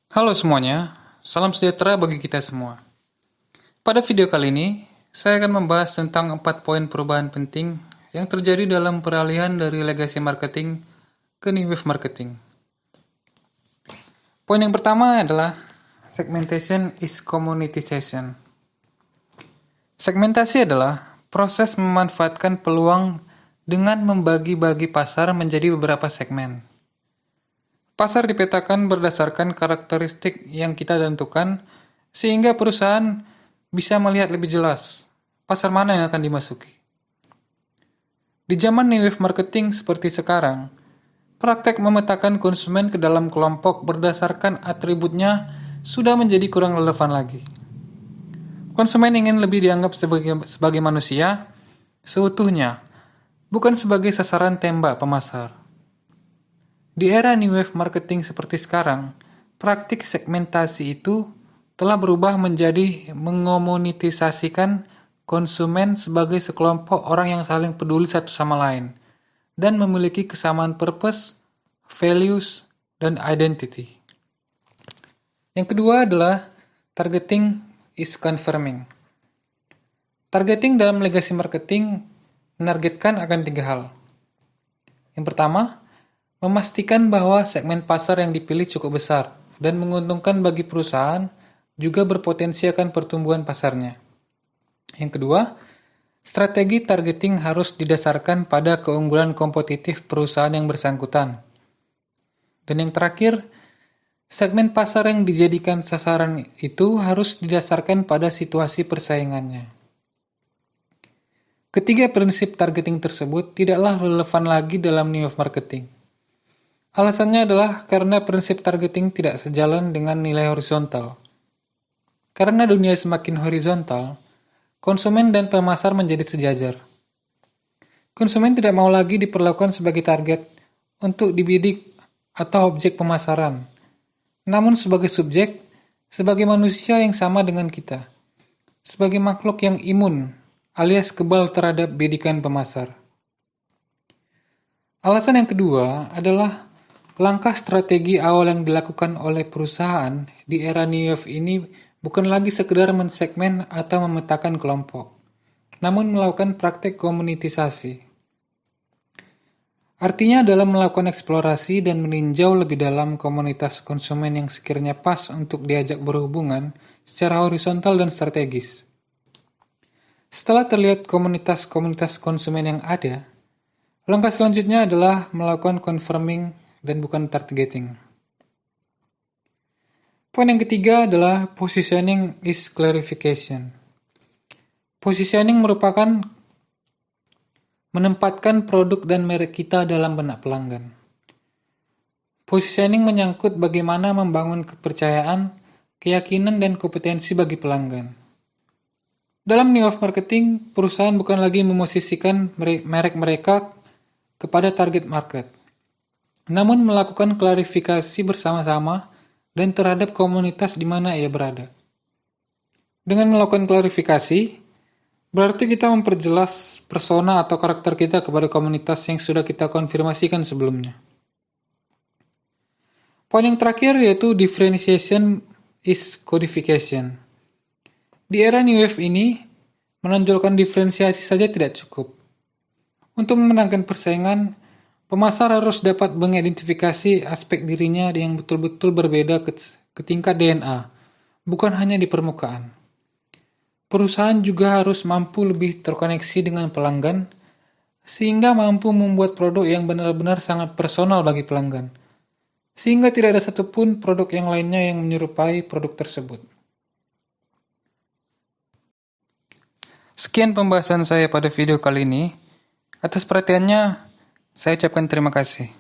Halo semuanya, salam sejahtera bagi kita semua. Pada video kali ini, saya akan membahas tentang 4 poin perubahan penting yang terjadi dalam peralihan dari legacy marketing ke new wave marketing. Poin yang pertama adalah segmentation is commoditization. Segmentasi adalah proses memanfaatkan peluang dengan membagi-bagi pasar menjadi beberapa segmen. Pasar dipetakan berdasarkan karakteristik yang kita tentukan, sehingga perusahaan bisa melihat lebih jelas pasar mana yang akan dimasuki. Di zaman new wave marketing seperti sekarang, praktek memetakan konsumen ke dalam kelompok berdasarkan atributnya sudah menjadi kurang relevan lagi. Konsumen ingin lebih dianggap sebagai manusia seutuhnya, bukan sebagai sasaran tembak pemasar. Di era new wave marketing seperti sekarang, praktik segmentasi itu telah berubah menjadi mengomunitisasikan konsumen sebagai sekelompok orang yang saling peduli satu sama lain dan memiliki kesamaan purpose, values, dan identity. Yang kedua adalah targeting is confirming. Targeting dalam legacy marketing menargetkan akan 3 hal. Yang pertama, memastikan bahwa segmen pasar yang dipilih cukup besar dan menguntungkan bagi perusahaan, juga berpotensi akan pertumbuhan pasarnya. Yang kedua, strategi targeting harus didasarkan pada keunggulan kompetitif perusahaan yang bersangkutan. Dan yang terakhir, segmen pasar yang dijadikan sasaran itu harus didasarkan pada situasi persaingannya. Ketiga prinsip targeting tersebut tidaklah relevan lagi dalam new wave marketing. Alasannya adalah karena prinsip targeting tidak sejalan dengan nilai horizontal. Karena dunia semakin horizontal, konsumen dan pemasar menjadi sejajar. Konsumen tidak mau lagi diperlakukan sebagai target untuk dibidik atau objek pemasaran, namun sebagai subjek, sebagai manusia yang sama dengan kita, sebagai makhluk yang imun alias kebal terhadap bidikan pemasar. Alasan yang kedua adalah langkah strategi awal yang dilakukan oleh perusahaan di era new wave ini bukan lagi sekedar mensegmen atau memetakan kelompok, namun melakukan praktek komunitisasi. Artinya adalah melakukan eksplorasi dan meninjau lebih dalam komunitas konsumen yang sekiranya pas untuk diajak berhubungan secara horizontal dan strategis. Setelah terlihat komunitas-komunitas konsumen yang ada, langkah selanjutnya adalah melakukan confirming dan bukan targeting. Poin yang ketiga adalah positioning is clarification. Positioning merupakan menempatkan produk dan merek kita dalam benak pelanggan. Positioning menyangkut bagaimana membangun kepercayaan, keyakinan, dan kompetensi bagi pelanggan. Dalam new wave marketing, perusahaan bukan lagi memosisikan merek mereka kepada target market, namun melakukan klarifikasi bersama-sama dan terhadap komunitas di mana ia berada. Dengan melakukan klarifikasi, berarti kita memperjelas persona atau karakter kita kepada komunitas yang sudah kita konfirmasikan sebelumnya. Poin yang terakhir yaitu differentiation is codification. Di era new wave ini, menonjolkan diferensiasi saja tidak cukup. Untuk memenangkan persaingan, pemasar harus dapat mengidentifikasi aspek dirinya yang betul-betul berbeda ke tingkat DNA, bukan hanya di permukaan. Perusahaan juga harus mampu lebih terkoneksi dengan pelanggan, sehingga mampu membuat produk yang benar-benar sangat personal bagi pelanggan, sehingga tidak ada satupun produk yang lainnya yang menyerupai produk tersebut. Sekian pembahasan saya pada video kali ini. Atas perhatiannya, saya ucapkan terima kasih.